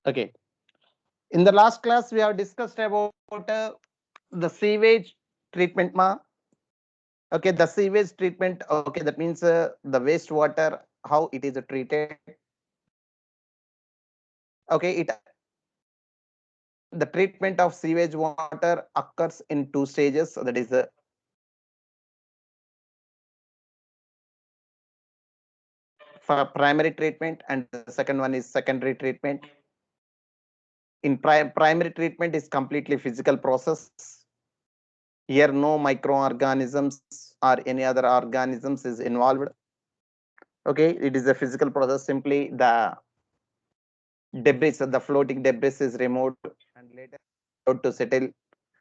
Okay. In the last class, we have discussed about the sewage treatment. Okay, the sewage treatment. Okay, that means the wastewater, how it is treated. Okay, the treatment of sewage water occurs in two stages. So that is for primary treatment, and the second one is secondary treatment. In primary treatment is completely physical process. Here, no microorganisms or any other organisms is involved. Okay, it is a physical process. Simply the debris, the floating debris is removed and later allowed to settle.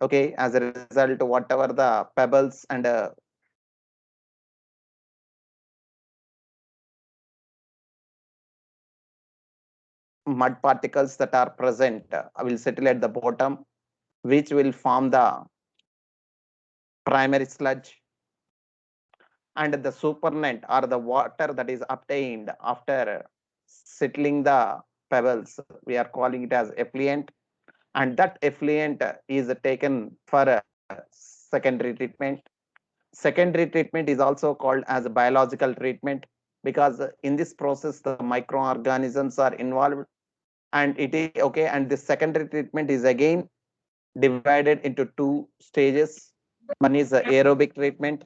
Okay, as a result, whatever the pebbles and mud particles that are present will settle at the bottom, which will form the primary sludge, and the supernatant or the water that is obtained after settling the pebbles, we are calling it as effluent, and that effluent is taken for secondary treatment. Secondary treatment is also called as biological treatment because in this process the microorganisms are involved, and it is okay. And the secondary treatment is again divided into two stages. One is aerobic treatment,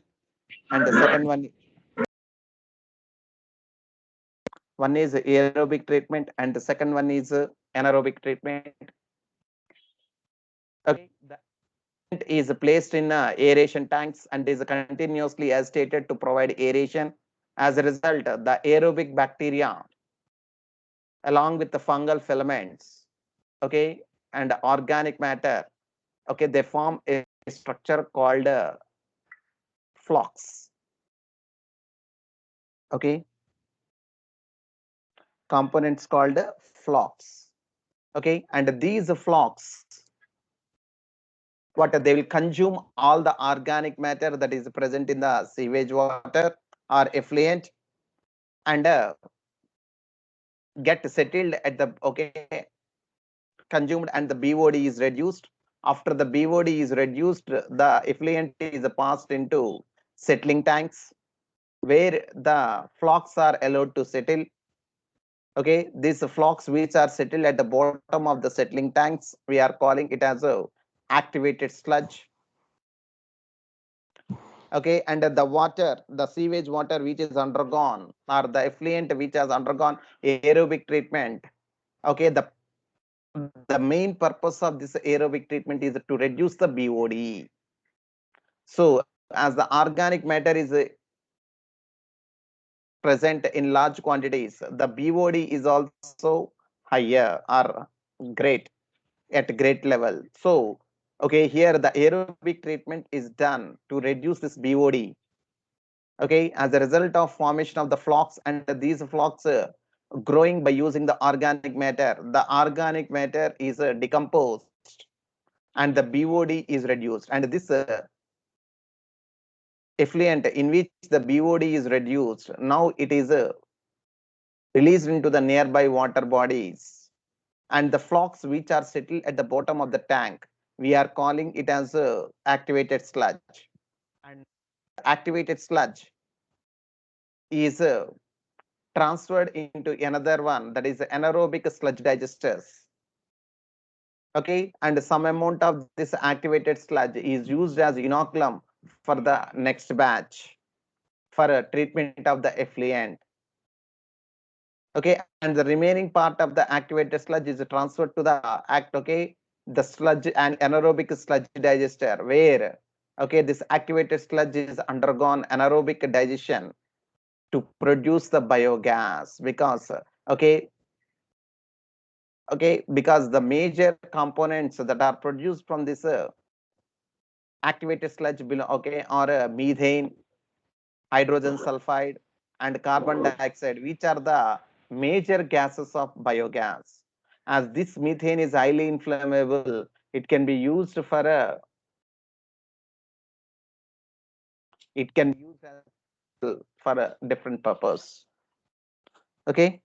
and the second one is aerobic treatment, and the second one is anaerobic treatment. Okay, the is placed in aeration tanks and is continuously agitated to provide aeration. As a result, the aerobic bacteria along with the fungal filaments, okay, and organic matter, okay, they form a structure called flocks. Okay, components called flocks. Okay, and these flocks, what they will consume all the organic matter that is present in the sewage water or effluent, and get settled at the okay, consumed, and the BOD is reduced. After the BOD is reduced, the effluent is passed into settling tanks where the flocks are allowed to settle. Okay, these flocks which are settled at the bottom of the settling tanks, we are calling it as a activated sludge. Okay, and the water, the sewage water which is undergone, or the effluent which has undergone aerobic treatment. Okay, the main purpose of this aerobic treatment is to reduce the BOD. So as the organic matter is present in large quantities, the BOD is also higher or great at great level. So okay, here the aerobic treatment is done to reduce this BOD. Okay, as a result of formation of the flocks, and these flocks growing by using the organic matter, the organic matter is decomposed and the BOD is reduced, and this effluent in which the BOD is reduced, now it is released into the nearby water bodies, and the flocks which are settled at the bottom of the tank, we are calling it as activated sludge. And activated sludge is transferred into another one, that is anaerobic sludge digesters. Okay, and some amount of this activated sludge is used as inoculum for the next batch for a treatment of the effluent. Okay, and the remaining part of the activated sludge is transferred to the act, okay, the sludge and anaerobic sludge digester, where okay, this activated sludge is undergone anaerobic digestion to produce the biogas. Because okay, okay, because the major components that are produced from this activated sludge below, okay, are methane, hydrogen sulfide, and carbon dioxide, which are the major gases of biogas. As this methane is highly inflammable, it can be used for a, it can be used as for a different purpose. Okay,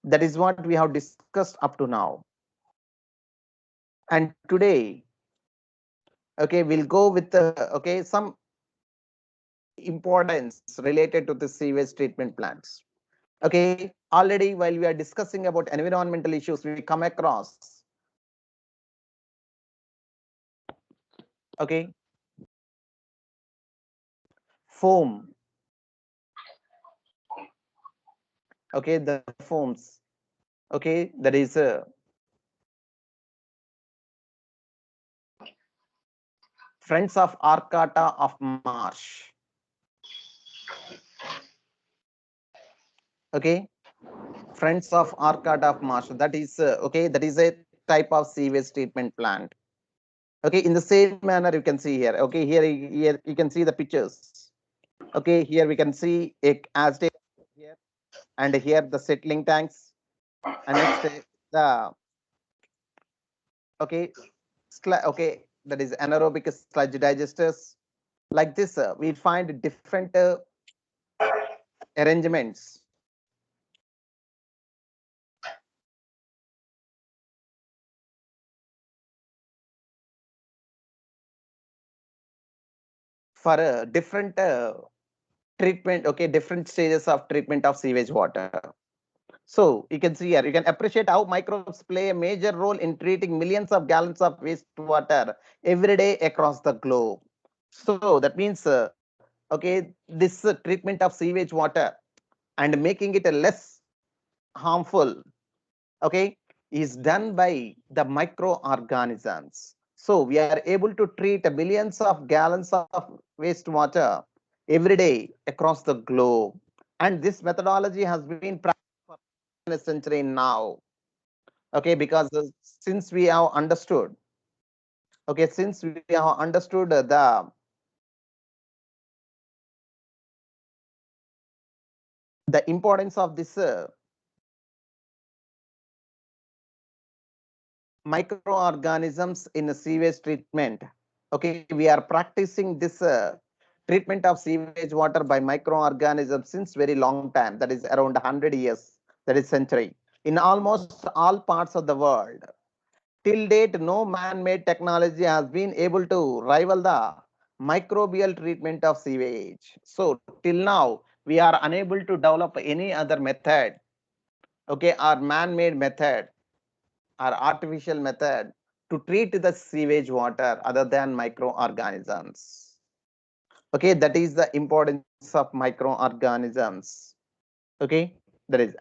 That is what we have discussed up to now. And today, okay, we'll go with some importance related to the sewage treatment plants. Okay, already while we are discussing about environmental issues, we come across, okay, foam. Okay, the foams. Okay, that is Friends of Arcata of Marsh. Okay, Friends of Arcata of Marsh. That is okay. That is a type of sewage treatment plant. Okay, in the same manner you can see here. Okay, here you can see the pictures. Okay, here we can see a Aztec here, and here the settling tanks, and next the okay okay, that is anaerobic sludge digesters. Like this, we find different arrangements for different treatment. Okay, different stages of treatment of sewage water. So you can see here, you can appreciate how microbes play a major role in treating millions of gallons of wastewater every day across the globe. So that means, okay, this treatment of sewage water and making it a less harmful, okay, is done by the microorganisms. So we are able to treat billions of gallons of wastewater every day across the globe. And this methodology has been practiced for a century now. Okay, because since we have understood, okay, since we have understood the importance of this microorganisms in sewage treatment. Okay, we are practicing this treatment of sewage water by microorganisms since very long time. That is around 100 years. That is century. In almost all parts of the world. Till date, no man-made technology has been able to rival the microbial treatment of sewage. So till now, we are unable to develop any other method. Okay, our man-made method, or artificial method to treat the sewage water other than microorganisms. Okay, that is the importance of microorganisms. Okay, that is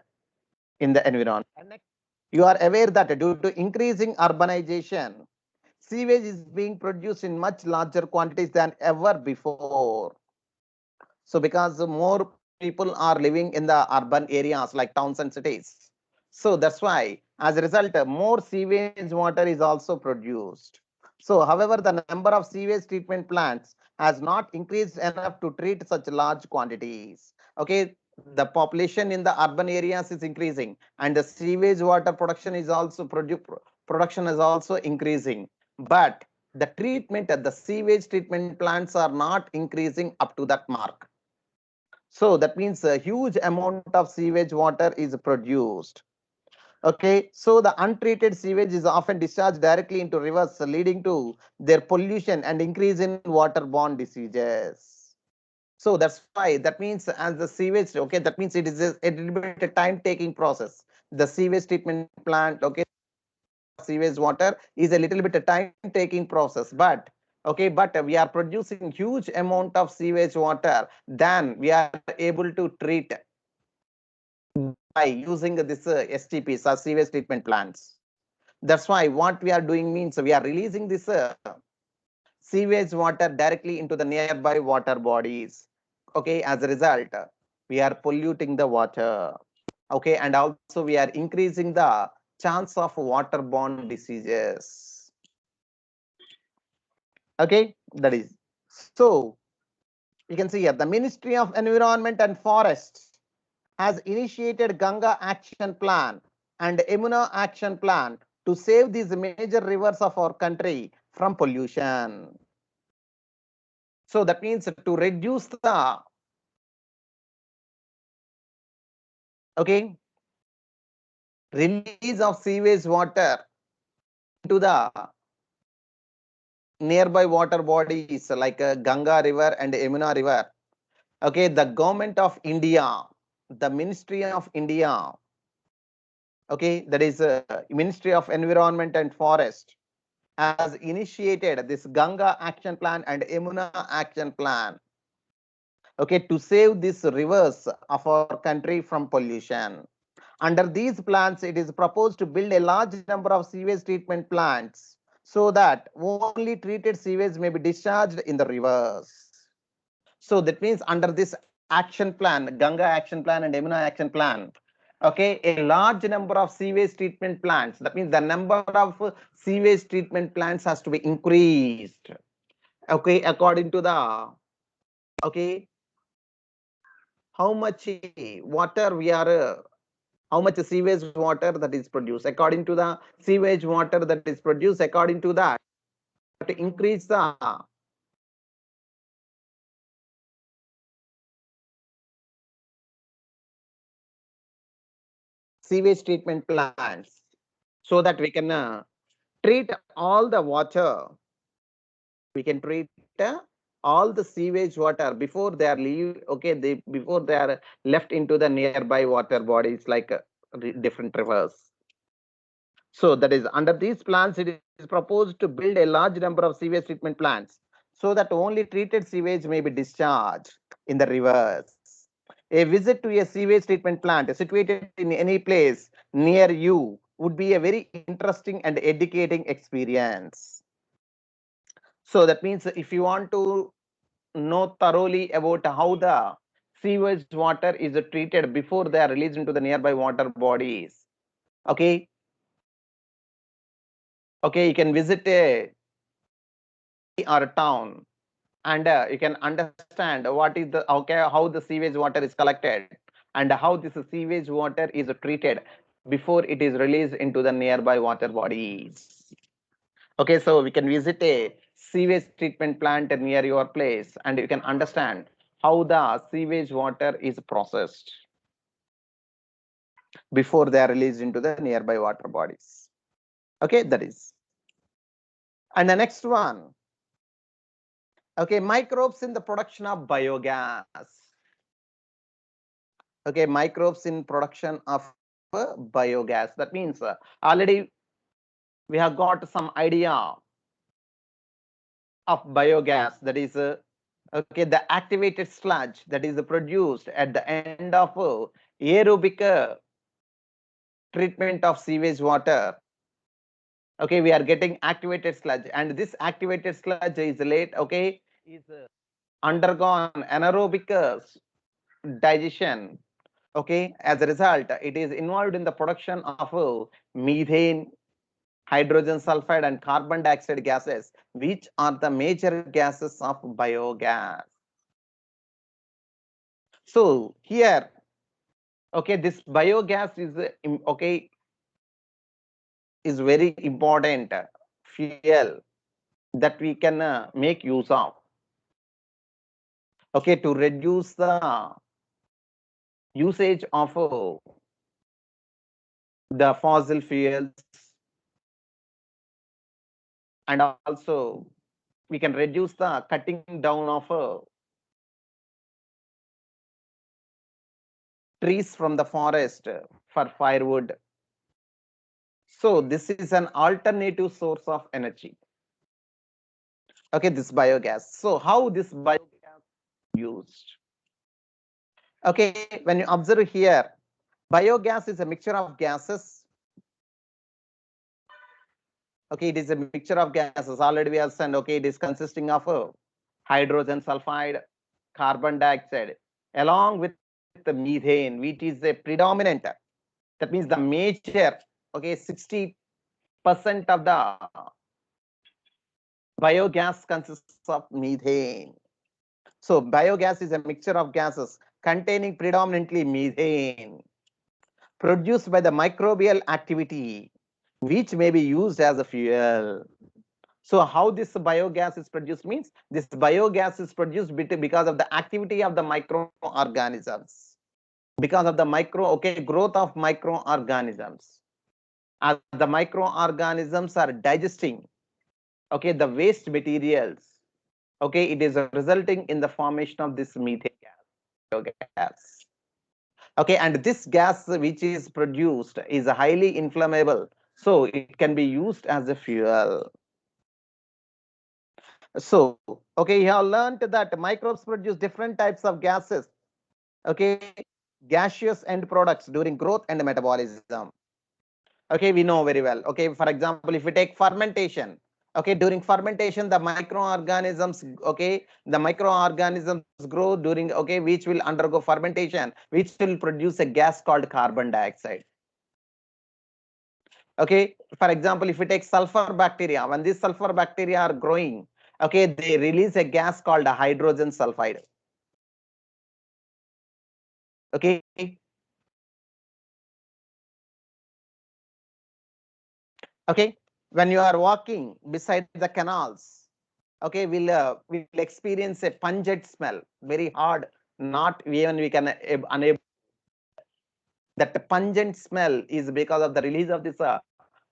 in the environment. And next, you are aware that due to increasing urbanization, sewage is being produced in much larger quantities than ever before. So because more people are living in the urban areas like towns and cities. So that's why, as a result, more sewage water is also produced. So, however, the number of sewage treatment plants has not increased enough to treat such large quantities. Okay, the population in the urban areas is increasing, and the sewage water production is also production is also increasing. But the treatment at the sewage treatment plants are not increasing up to that mark. So that means a huge amount of sewage water is produced. Okay, so the untreated sewage is often discharged directly into rivers, leading to their pollution and increase in waterborne diseases. So that's why, that means as the sewage, okay, that means it is a little bit a time taking process. The sewage treatment plant, okay, sewage water is a little bit a time taking process, but okay, but we are producing huge amount of sewage water, then we are able to treat by using this STPs or sewage treatment plants. That's why what we are doing means we are releasing this sewage water directly into the nearby water bodies. Okay, as a result, we are polluting the water. Okay, and also we are increasing the chance of waterborne diseases. Okay, that is. So you can see here the Ministry of Environment and Forests has initiated Ganga Action Plan and Yamuna Action Plan to save these major rivers of our country from pollution. So that means to reduce the, okay, release of sewage water into the nearby water bodies like Ganga River and Yamuna River. Okay, the government of India, the Ministry of India, okay, that is Ministry of Environment and Forest, has initiated this Ganga Action Plan and Yamuna Action Plan. Okay, to save these rivers of our country from pollution. Under these plans, it is proposed to build a large number of sewage treatment plants so that only treated sewage may be discharged in the rivers. So that means under this action plan, Ganga action plan and Yamuna action plan, okay, a large number of sewage treatment plants, that means the number of sewage treatment plants has to be increased, okay, according to the, okay, how much water we are how much sewage water that is produced. According to the sewage water that is produced, according to that, to increase the sewage treatment plants so that we can treat all the water. We can treat all the sewage water before they are leave. Okay, before they are left into the nearby water bodies like different rivers. So that is under these plans, it is proposed to build a large number of sewage treatment plants so that only treated sewage may be discharged in the rivers. A visit to a sewage treatment plant situated in any place near you would be a very interesting and educating experience. So that means if you want to know thoroughly about how the sewage water is treated before they are released into the nearby water bodies, okay, okay, you can visit a or a town and you can understand what is the, okay, how the sewage water is collected and how this sewage water is treated before it is released into the nearby water bodies. Okay, so we can visit a sewage treatment plant near your place and you can understand how the sewage water is processed before they are released into the nearby water bodies. Okay, that is. And the next one, okay, microbes in the production of biogas. Okay, microbes in production of biogas. That means already we have got some idea of biogas, that is okay, the activated sludge that is produced at the end of aerobic treatment of sewage water. Okay, we are getting activated sludge and this activated sludge is late, okay, is undergone anaerobic digestion. Okay, as a result, it is involved in the production of methane, hydrogen sulfide, and carbon dioxide gases, which are the major gases of biogas. So here, okay, this biogas is okay, is very important fuel that we can make use of. Okay, to reduce the usage of the fossil fuels, and also we can reduce the cutting down of trees from the forest for firewood. So this is an alternative source of energy. Okay, this biogas. So how this biogas used? Okay, when you observe here, biogas is a mixture of gases. Okay, it is a mixture of gases. Already we have said, okay, it is consisting of hydrogen sulfide, carbon dioxide, along with the methane, which is a predominant. That means the major, okay, 60% of the biogas consists of methane. So biogas is a mixture of gases containing predominantly methane produced by the microbial activity, which may be used as a fuel. So how this biogas is produced means this biogas is produced because of the activity of the microorganisms. because of the growth of microorganisms. As the microorganisms are digesting the waste materials, it is resulting in the formation of this methane gas. And this gas which is produced is highly inflammable, so it can be used as a fuel. So you have learned that microbes produce different types of gases, gaseous end products during growth and metabolism. We know very well. For example, if we take fermentation, during fermentation the microorganisms grow during which will undergo fermentation, which will produce a gas called carbon dioxide. For example, if we take sulfur bacteria, when these sulfur bacteria are growing, they release a gas called hydrogen sulfide. When you are walking beside the canals, we'll experience a pungent smell, very hard, not even we can unable. That pungent smell is because of the release of this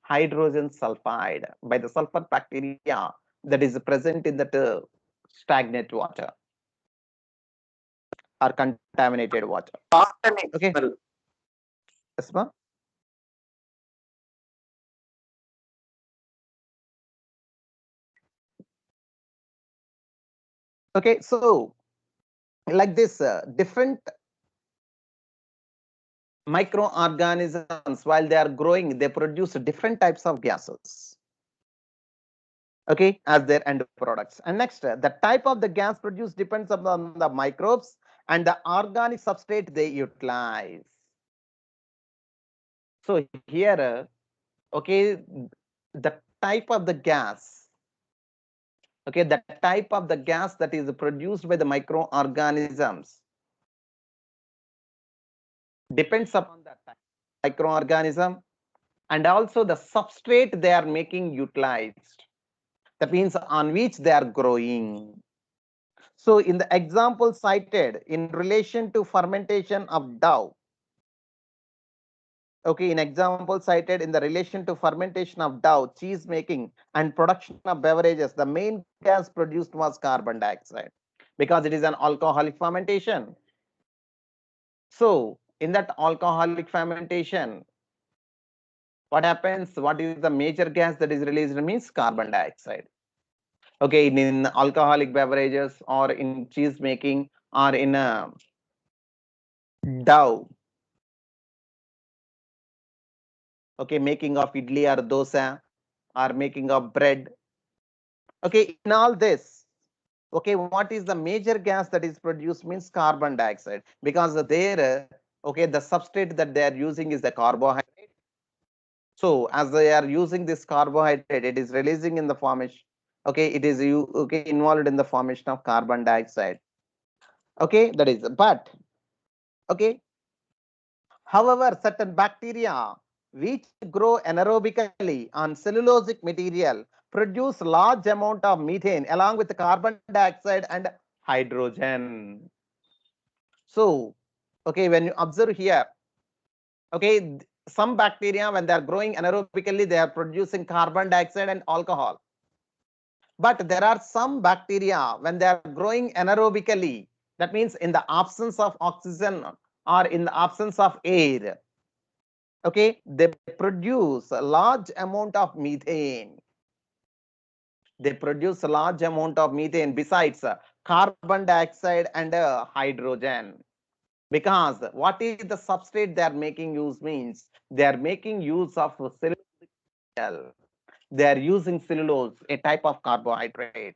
hydrogen sulfide by the sulfur bacteria that is present in that stagnant water or contaminated water. Smell. Yes, ma'am? So like this, different microorganisms, while they are growing, they produce different types of gases, as their end products. And next, the type of the gas produced depends upon the microbes and the organic substrate they utilize. So here, the type of the gas, the type of the gas that is produced by the microorganisms depends upon the type of microorganism and also the substrate they are making utilized. That means on which they are growing. So in the example cited in relation to fermentation of dough, in example cited in the relation to fermentation of dough, cheese making and production of beverages, the main gas produced was carbon dioxide because it is an alcoholic fermentation. So in that alcoholic fermentation, what happens? What is the major gas that is released? Means carbon dioxide. In alcoholic beverages or in cheese making or in a dough, making of idli or dosa or making of bread, in all this, what is the major gas that is produced? Means carbon dioxide, because there the substrate that they are using is the carbohydrate. So as they are using this carbohydrate, it is releasing in the formation, it is involved in the formation of carbon dioxide. That is, but however, certain bacteria which grow anaerobically on cellulosic material produce large amount of methane along with carbon dioxide and hydrogen. So, when you observe here, some bacteria when they are growing anaerobically, they are producing carbon dioxide and alcohol. But there are some bacteria when they are growing anaerobically, that means in the absence of oxygen or in the absence of air, they produce a large amount of methane. They produce a large amount of methane besides carbon dioxide and hydrogen. Because what is the substrate they are making use? Means they are making use of cellulose. They are using cellulose, a type of carbohydrate.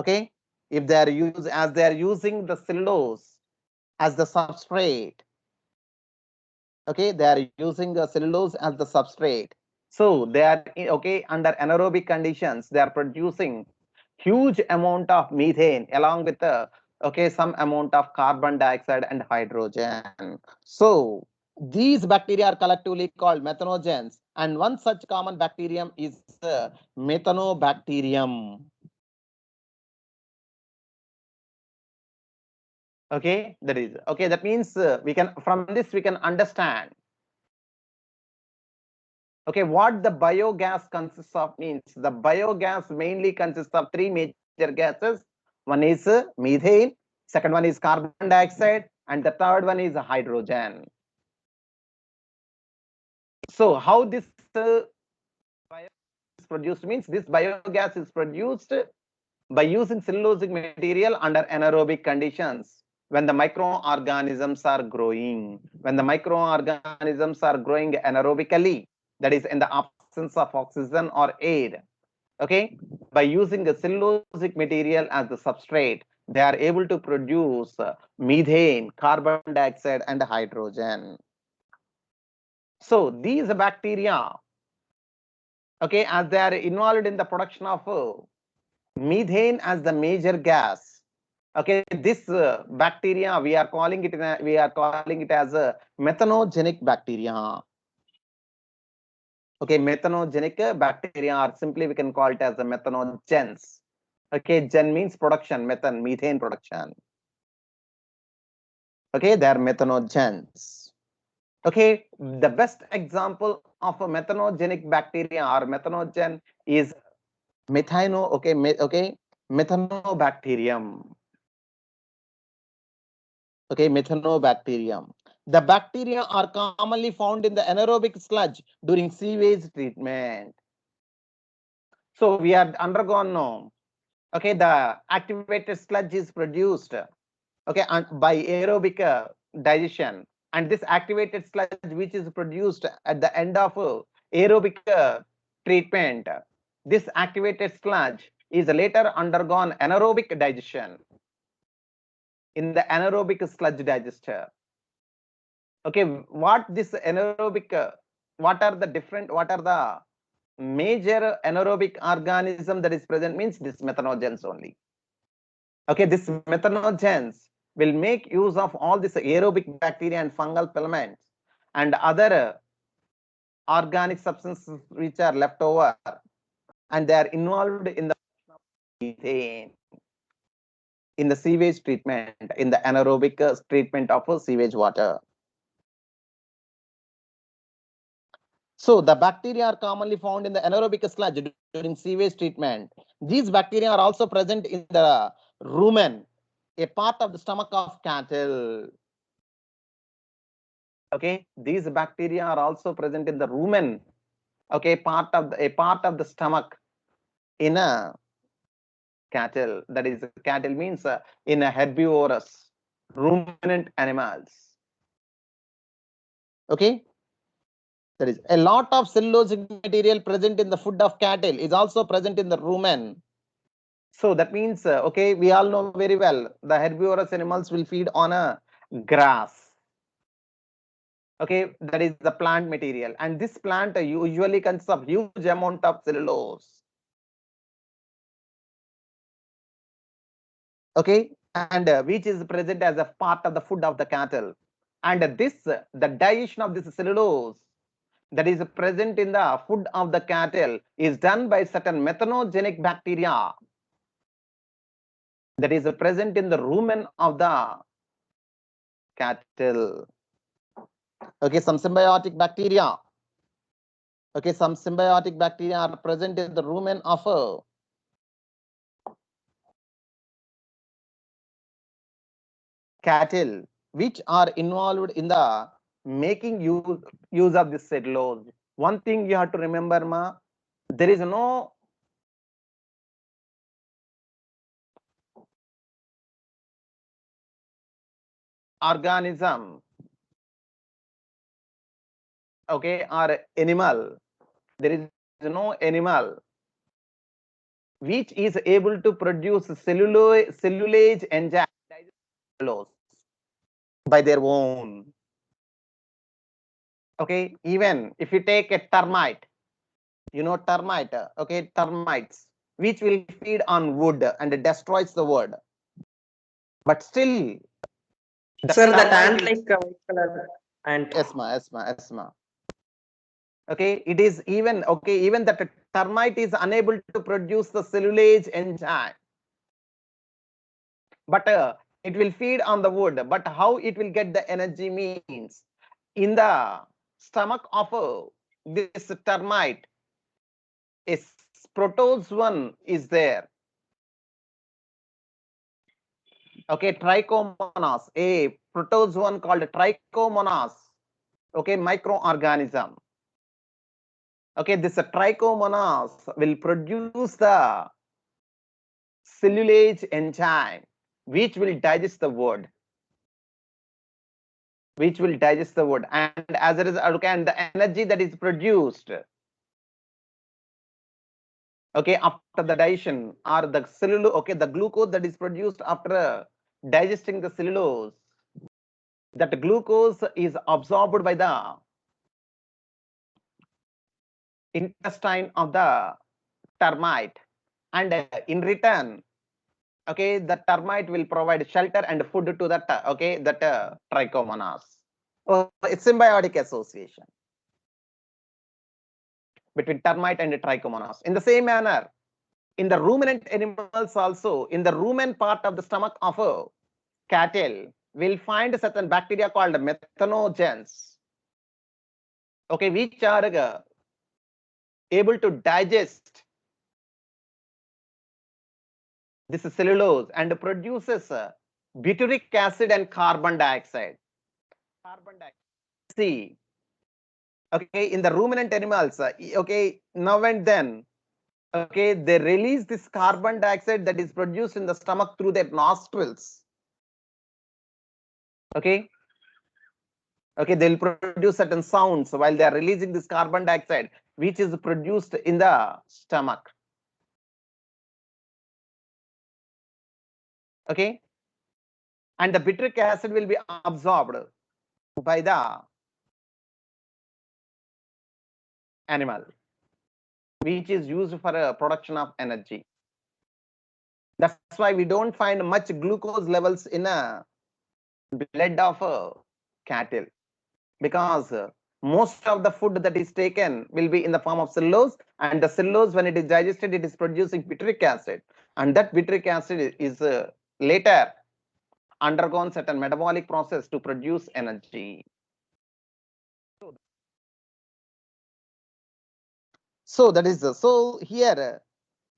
If they are using the cellulose as the substrate, they are using the cellulose as the substrate. So they are under anaerobic conditions, they are producing huge amount of methane along with the some amount of carbon dioxide and hydrogen. So these bacteria are collectively called methanogens, and one such common bacterium is methanobacterium. Okay, that is okay. That means we can, from this we can understand, okay, what the biogas consists of means. The biogas mainly consists of three major gases. One is methane, second one is carbon dioxide, and the third one is hydrogen. So how this biogas is produced means, this biogas is produced by using cellulosic material under anaerobic conditions when the microorganisms are growing. When the microorganisms are growing anaerobically, that is in the absence of oxygen or air, okay, by using the cellulosic material as the substrate, they are able to produce methane, carbon dioxide, and hydrogen. So these bacteria, okay, as they are involved in the production of methane as the major gas, okay, this bacteria we are calling it as a methanogenic bacteria. Okay, methanogenic bacteria, or simply we can call it as the methanogens. Okay, gen means production, methane production. Okay, they are methanogens. Okay, the best example of a methanogenic bacteria or methanogen is methanobacterium. Okay, methanobacterium. The bacteria are commonly found in the anaerobic sludge during sewage treatment. So we have undergone now. Okay, the activated sludge is produced, okay, and by aerobic digestion, and this activated sludge which is produced at the end of aerobic treatment, this activated sludge is later undergone anaerobic digestion in the anaerobic sludge digester. Okay, what this anaerobic what are the major anaerobic organism that is present means this methanogens only. Okay, this methanogens will make use of all this aerobic bacteria and fungal filaments and other organic substances which are left over, and they are involved in the methane in the sewage treatment, in the anaerobic treatment of sewage water. So the bacteria are commonly found in the anaerobic sludge during sewage treatment. These bacteria are also present in the rumen, a part of the stomach of cattle. Okay, these bacteria are also present in the rumen, okay, a part of the stomach in a cattle. That is, cattle means in a herbivorous ruminant animals. Okay, there is a lot of cellulosic material present in the food of cattle is also present in the rumen. So that means, okay, we all know very well the herbivorous animals will feed on a grass. Okay, that is the plant material, and this plant usually consists of huge amount of cellulose. Okay, and which is present as a part of the food of the cattle, and the digestion of this cellulose that is present in the food of the cattle is done by certain methanogenic bacteria that is present in the rumen of the cattle. Okay, some symbiotic bacteria. Okay, some symbiotic bacteria are present in the rumen of a cattle, which are involved in the making use of this cellulose. One thing you have to remember, ma, there is no organism, okay, or animal, there is no animal which is able to produce cellulose enzyme cellulose by their own. Okay, even if you take a termite, you know termite, okay, termites which will feed on wood and destroys the wood, but still the Sir, that termite ant is like white color ant. asthma. Okay, it is even, okay, even that termite is unable to produce the cellulose enzyme, but it will feed on the wood, but how it will get the energy means in the stomach of this termite, a protozoan is there. Okay, trichomonas, a protozoan called trichomonas. Okay, microorganism. Okay, this trichomonas will produce the cellulase enzyme, which will digest the wood. And as a result, okay, and the energy that is produced, okay, after the digestion, or the cellulose, okay, the glucose that is produced after digesting the cellulose, that glucose is absorbed by the intestine of the termite, and in return, okay, the termite will provide shelter and food to that, okay, that trichomonas. Oh, it's symbiotic association between termite and trichomonas. In the same manner, in the ruminant animals also, in the rumen part of the stomach of a cattle, we'll find certain bacteria called methanogens, okay, which are able to digest this cellulose and produces butyric acid and carbon dioxide. See, okay, in the ruminant animals, okay, now and then, okay, they release this carbon dioxide that is produced in the stomach through their nostrils. Okay, they'll produce certain sounds while they are releasing this carbon dioxide, which is produced in the stomach. Okay, and the butyric acid will be absorbed by the animal, which is used for production of energy. That's why we don't find much glucose levels in a blood of cattle, because most of the food that is taken will be in the form of cellulose, and the cellulose, when it is digested, it is producing butyric acid, and that butyric acid is later undergone certain metabolic process to produce energy. So that is so here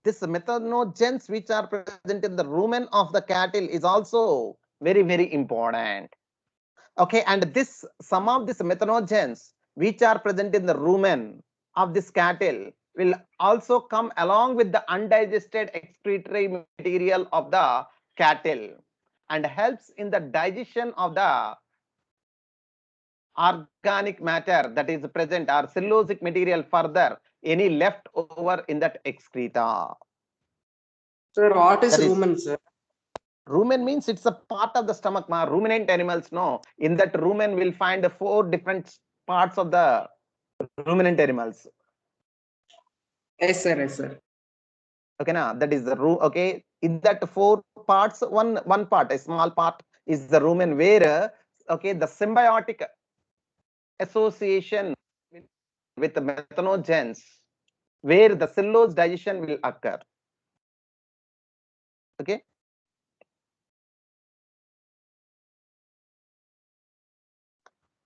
this methanogens which are present in the rumen of the cattle is also very important. Okay, and this some of these methanogens which are present in the rumen of this cattle will also come along with the undigested excretory material of the cattle and helps in the digestion of the organic matter that is present, or cellulosic material further any left over in that excreta. Sir, what is That is, rumen, sir? rumen means it's a part of the stomach. Ruminant animals, no. In that rumen, we'll find 4 different parts of the ruminant animals. Yes, sir. Yes, sir. Okay, now that is the room. Okay, in that 4 parts, one part, a small part, is the rumen, where okay, the symbiotic association with the methanogens, where the cellulose digestion will occur. Okay.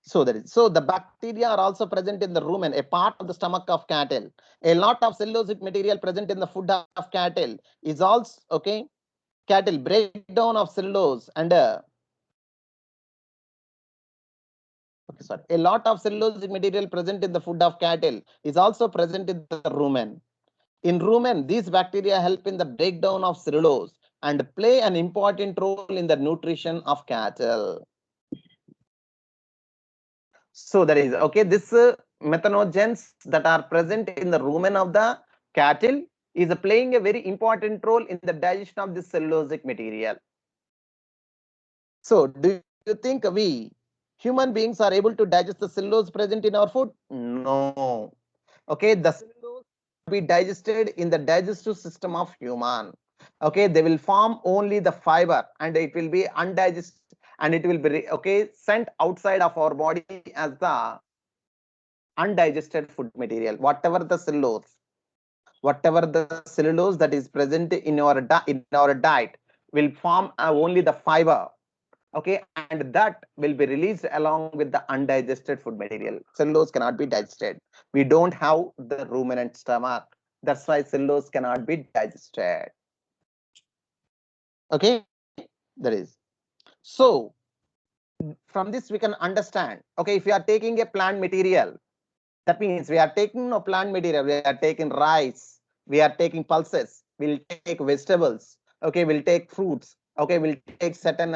So the bacteria are also present in the rumen, a part of the stomach of cattle. A lot of cellulosic material present in the food of cattle is also okay. Cattle breakdown of cellulose and okay, sorry. A lot of cellulosic material present in the food of cattle is also present in the rumen. In rumen, these bacteria help in the breakdown of cellulose and play an important role in the nutrition of cattle. So that is okay. This methanogens that are present in the rumen of the cattle is playing a very important role in the digestion of this cellulosic material. So do you think we human beings are able to digest the cellulose present in our food? No. Okay, the cellulose will be digested in the digestive system of human. Okay, they will form only the fiber and it will be undigested, and it will be okay sent outside of our body as the undigested food material. Whatever the cellulose that is present in our diet will form only the fiber. Okay, and that will be released along with the undigested food material. Cellulose cannot be digested. We don't have the ruminant stomach. That's why cellulose cannot be digested. Okay, that is. So from this we can understand, okay, if we are taking a plant material, that means we are taking no plant material, we are taking rice, we are taking pulses, we'll take vegetables, okay, we'll take fruits, okay, we'll take certain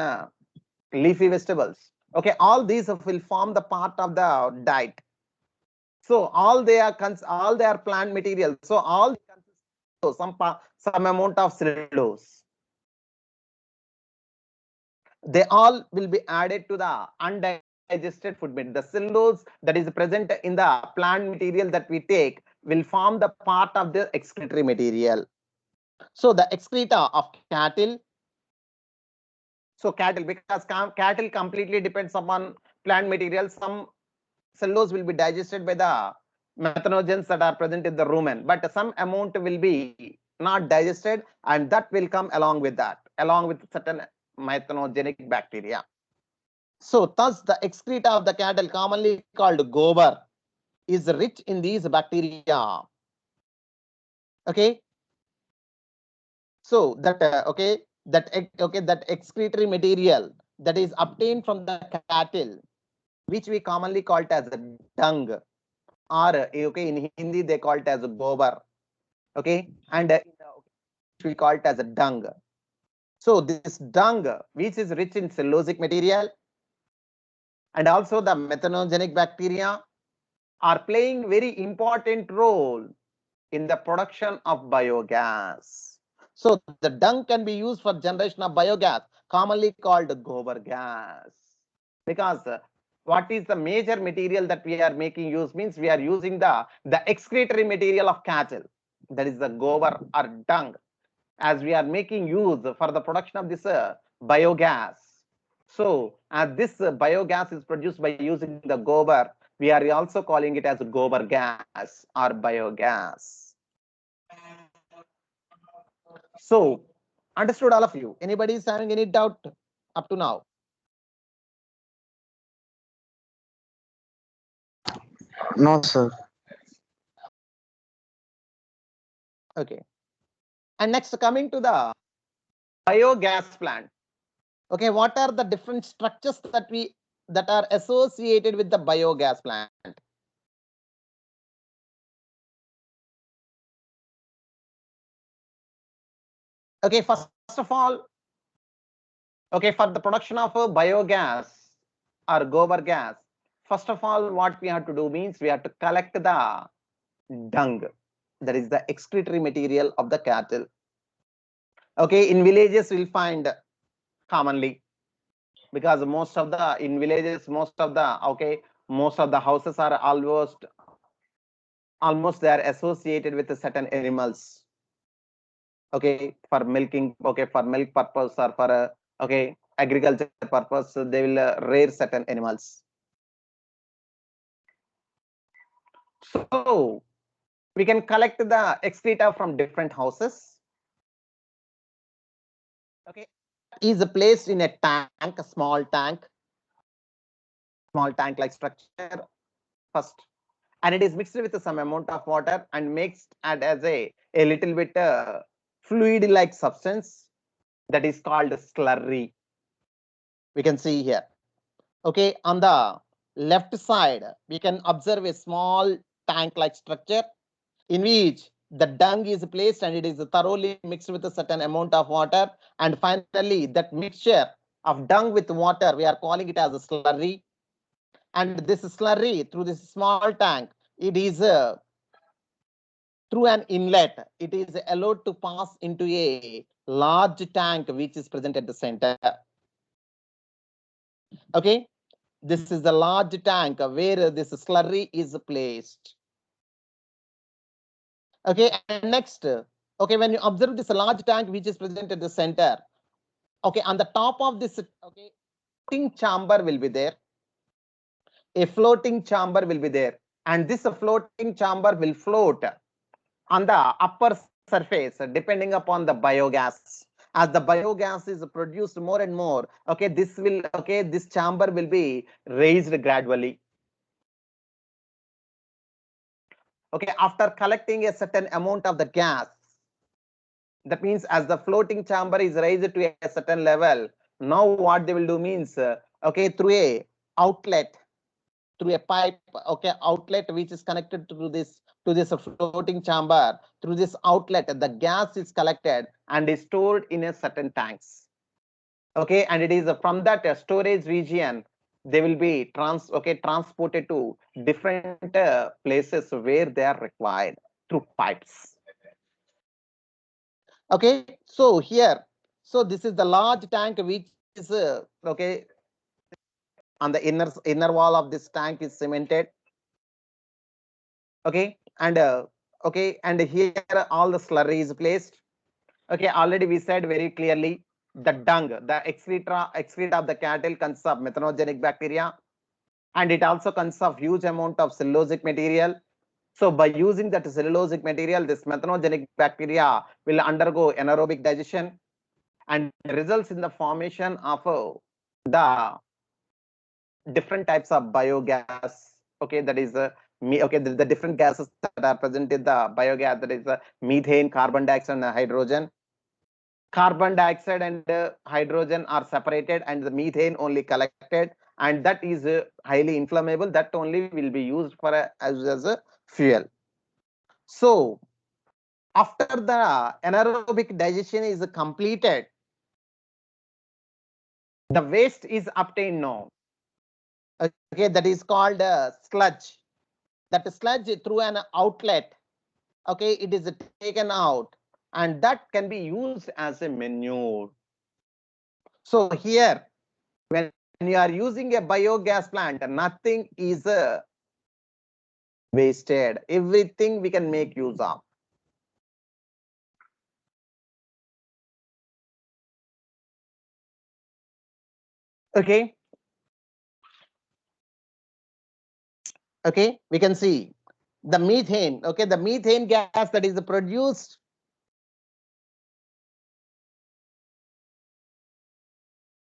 leafy vegetables, okay, all these will form the part of the diet. So all they are plant material, so all some amount of cellulose, they all will be added to the undigested food material. The cellulose that is present in the plant material that we take will form the part of the excretory material. So the excreta of cattle, so cattle, because cattle completely depends upon plant material, some cellulose will be digested by the methanogens that are present in the rumen, but some amount will be not digested, and that will come along with that, along with certain methanogenic bacteria. So thus the excreta of the cattle, commonly called gobar, is rich in these bacteria. Okay. So that that excretory material that is obtained from the cattle, which we commonly call it as dung, or okay, in Hindi they call it as gobar. Okay, and we call it as a dung. So this dung, which is rich in cellulosic material, and also the methanogenic bacteria, are playing very important role in the production of biogas. So the dung can be used for generation of biogas, commonly called gobar gas. Because what is the major material that we are making use, means we are using the excretory material of cattle, that is the gobar or dung, as we are making use for the production of this biogas. So as this biogas is produced by using the gobar, we are also calling it as gobar gas or biogas. So understood all of you? Anybody is having any doubt up to now? No, sir. Okay. And next, coming to the biogas plant. Okay, what are the different structures that are associated with the biogas plant? Okay, first of all, okay, for the production of biogas or gobar gas, first of all, what we have to do means we have to collect the dung, that is the excretory material of the cattle. Okay, in villages we'll find commonly, because most of the houses are almost they are associated with certain animals. Okay, for milking, okay, for milk purpose, or for okay, agriculture purpose, they will rear certain animals. So we can collect the excreta from different houses. Okay, is placed in a tank, a small tank like structure first, and it is mixed with some amount of water and mixed as a little bit fluid like substance that is called slurry. We can see here. Okay, on the left side we can observe a small tank like structure in which the dung is placed, and it is thoroughly mixed with a certain amount of water, and finally that mixture of dung with water, we are calling it as a slurry. And this slurry, through this small tank, it is through an inlet, it is allowed to pass into a large tank which is present at the center. Okay, this is the large tank where this slurry is placed. Okay, and next, okay, when you observe this large tank which is present at the center, okay, on the top of this, okay, floating chamber will be there. A floating chamber will be there, and this floating chamber will float on the upper surface depending upon the biogas. as the biogas is produced more and more, okay, this chamber will be raised gradually. Okay, after collecting a certain amount of the gas, that means as the floating chamber is raised to a certain level, now what they will do means, okay, through a outlet, through a pipe, okay, outlet which is connected to this floating chamber, through this outlet the gas is collected and is stored in a certain tanks. Okay, and it is from that storage region they will be transported to different places where they are required through pipes. Okay, so here, so this is the large tank which is okay, on the inner wall of this tank is cemented. Okay, and okay, and here all the slurry is placed. Okay, already we said very clearly the dung, the excreta of the cattle consists of methanogenic bacteria, and it also consists of huge amount of cellulosic material. So by using that cellulosic material, this methanogenic bacteria will undergo anaerobic digestion and results in the formation of the different types of biogas. Okay, that is the different gases that are present in the biogas, that is methane, carbon dioxide, and hydrogen. Carbon dioxide and hydrogen are separated, and the methane only collected, and that is highly inflammable. That only will be used for as a fuel. So after the anaerobic digestion is completed, the waste is obtained now. Okay, that is called sludge. That sludge through an outlet, okay, it is taken out, and that can be used as a manure. So here, when you are using a biogas plant, nothing is wasted. Everything we can make use of. Okay. Okay, we can see the methane. Okay, the methane gas that is produced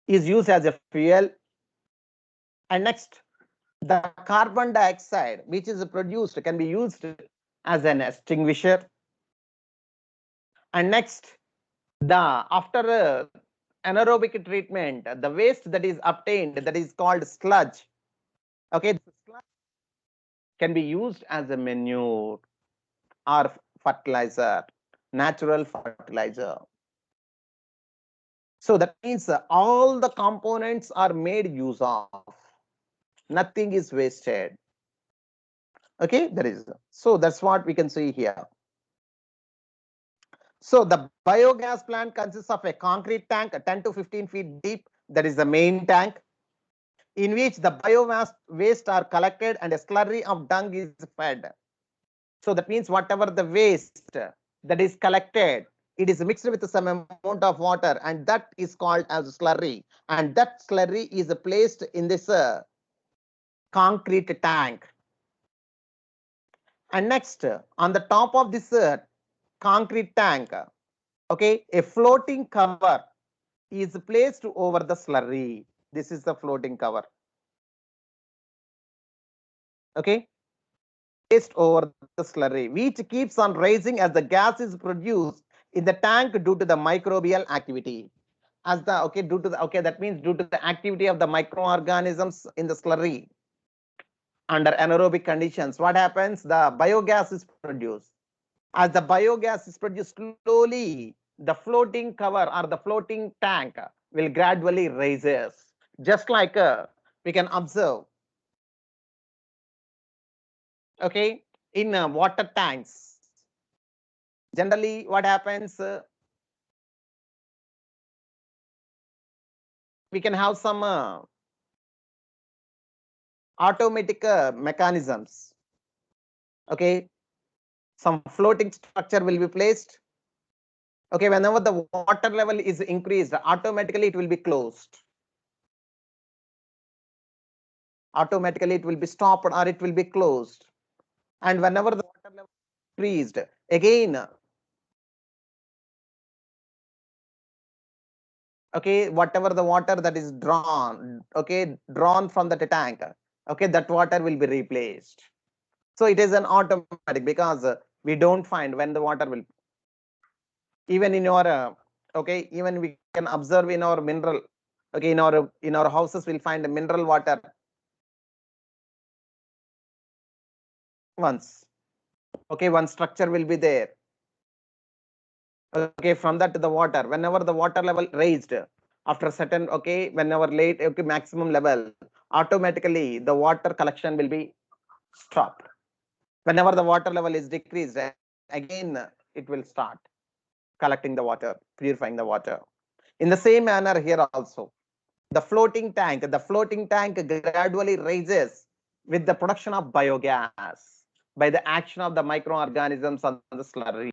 is used as a fuel. And next, the carbon dioxide which is produced can be used as an extinguisher. And next, the after anaerobic treatment, the waste that is obtained, that is called sludge. Okay, the sludge can be used as a manure or fertilizer, natural fertilizer. So that means all the components are made use of. Nothing is wasted. Okay, that is so that's what we can see here. So the biogas plant consists of a concrete tank 10 to 15 feet deep. That is the main tank, in which the biomass waste are collected and a slurry of dung is fed. So that means whatever the waste that is collected, it is mixed with some amount of water, and that is called as slurry. And that slurry is placed in this concrete tank. And next, on the top of this concrete tank, okay, a floating cover is placed over the slurry. This is the floating cover. Okay, placed over the slurry, which keeps on rising as the gas is produced in the tank due to the microbial activity. As the that means due to the activity of the microorganisms in the slurry under anaerobic conditions, what happens? The biogas is produced. As the biogas is produced slowly, the floating cover or the floating tank will gradually rises. Just like we can observe, okay, in water tanks. Generally, what happens? We can have some automatic mechanisms. Okay, some floating structure will be placed. Okay, whenever the water level is increased, automatically it will be closed. Automatically it will be stopped or it will be closed. And whenever the water level increased, again okay, whatever the water that is drawn, okay, drawn from the tank, okay, that water will be replaced. So it is an automatic, because we don't find when the water will, even in your okay, even we can observe in our mineral, okay, in our houses we'll find mineral water once, okay, one structure will be there, okay, from that the water, whenever the water level raised after certain, okay, whenever late, okay, maximum level, automatically the water collection will be stopped. Whenever the water level is decreased, again it will start collecting the water, purifying the water. In the same manner here also, the floating tank gradually raises with the production of biogas by the action of the microorganisms on the slurry.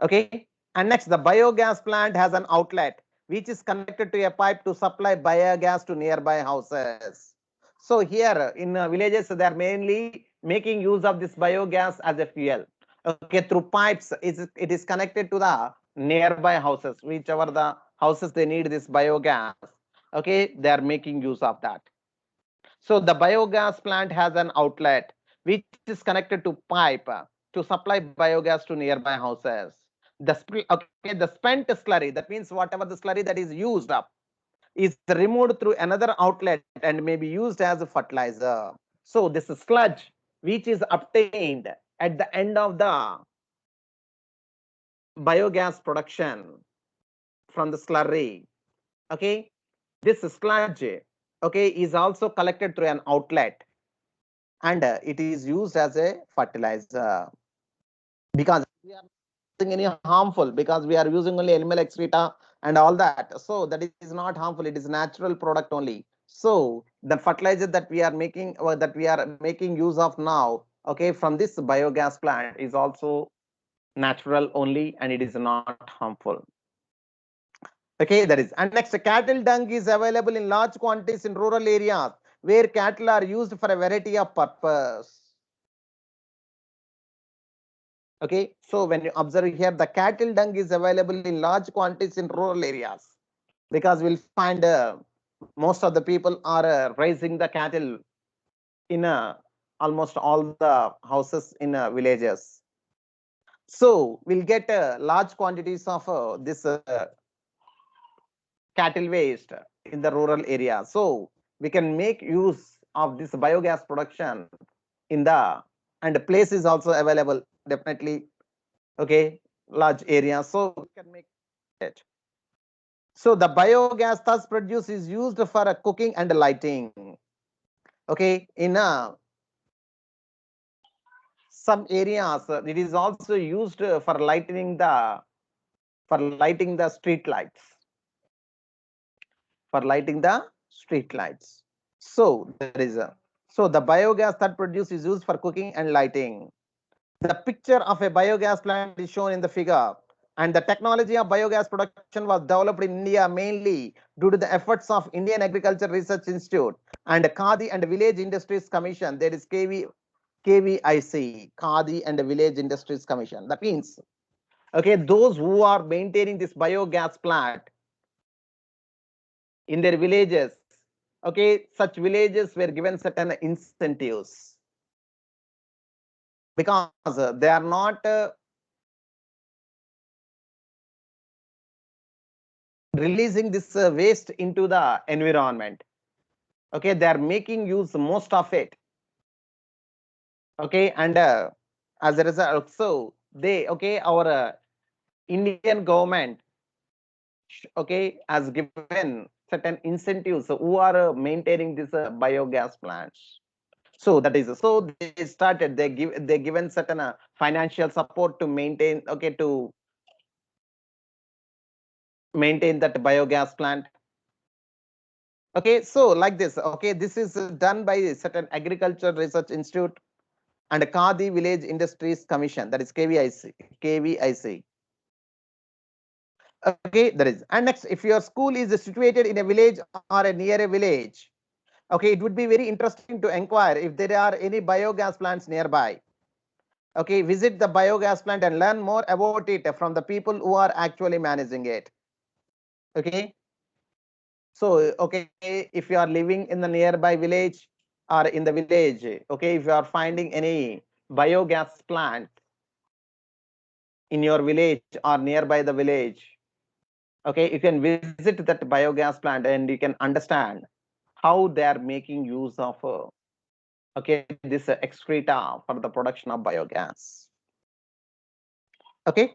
Okay, and next the biogas plant has an outlet which is connected to a pipe to supply biogas to nearby houses. So here in villages they are mainly making use of this biogas as a fuel. Okay, through pipes it is connected to the nearby houses, whichever the houses they need this biogas. Okay, they are making use of that. So the biogas plant has an outlet which is connected to pipe to supply biogas to nearby houses. Okay, the spent slurry, that means whatever the slurry that is used up is removed through another outlet and may be used as a fertilizer. So this sludge which is obtained at the end of the biogas production from the slurry, okay, this sludge, okay, is also collected through an outlet, and it is used as a fertilizer, because we are using any harmful, because we are using only animal excreta and all that, so that is not harmful, it is natural product only. So the fertilizer that we are making, or that we are making use of now, okay, from this biogas plant is also natural only, and it is not harmful. Okay, that is. And next, cattle dung is available in large quantities in rural areas where cattle are used for a variety of purpose. Okay, so when you observe here, the cattle dung is available in large quantities in rural areas, because we'll find most of the people are raising the cattle in almost all the houses in villages. So we'll get large quantities of this cattle waste in the rural area. So we can make use of this biogas production in the, and the place is also available definitely, okay, large area, so we can make it. So the biogas thus produced is used for cooking and lighting. Okay, in some areas it is also used for lighting the street lights, for lighting the street lights. So there is a, so the biogas that produced is used for cooking and lighting. The picture of a biogas plant is shown in the figure, and the technology of biogas production was developed in India mainly due to the efforts of Indian Agriculture Research Institute and Khadi and Village Industries Commission. There is KVIC, Khadi and Village Industries Commission. That means, okay, those who are maintaining this biogas plant in their villages, okay, such villages were given certain incentives, because they are not releasing this waste into the environment. Okay, they are making use most of it. Okay, and as a result, so they, okay, our Indian government, okay, has given certain incentives who are maintaining this biogas plants. So that is, so they started, they given certain financial support to maintain, okay, to maintain that biogas plant. Okay, so like this, okay, this is done by certain Agriculture Research Institute and Khadi Village Industries Commission, that is KVIC. Okay, that is. And next, if your school is situated in a village or near a village, okay, it would be very interesting to inquire if there are any biogas plants nearby. Okay, visit the biogas plant and learn more about it from the people who are actually managing it. Okay. So, okay, if you are living in the nearby village or in the village, okay, if you are finding any biogas plant in your village or nearby the village, okay, you can visit that biogas plant and you can understand how they are making use of okay, this excreta for the production of biogas. Okay,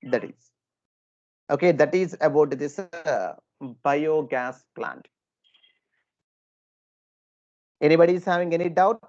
that is okay, that is about this biogas plant. Anybody is having any doubt?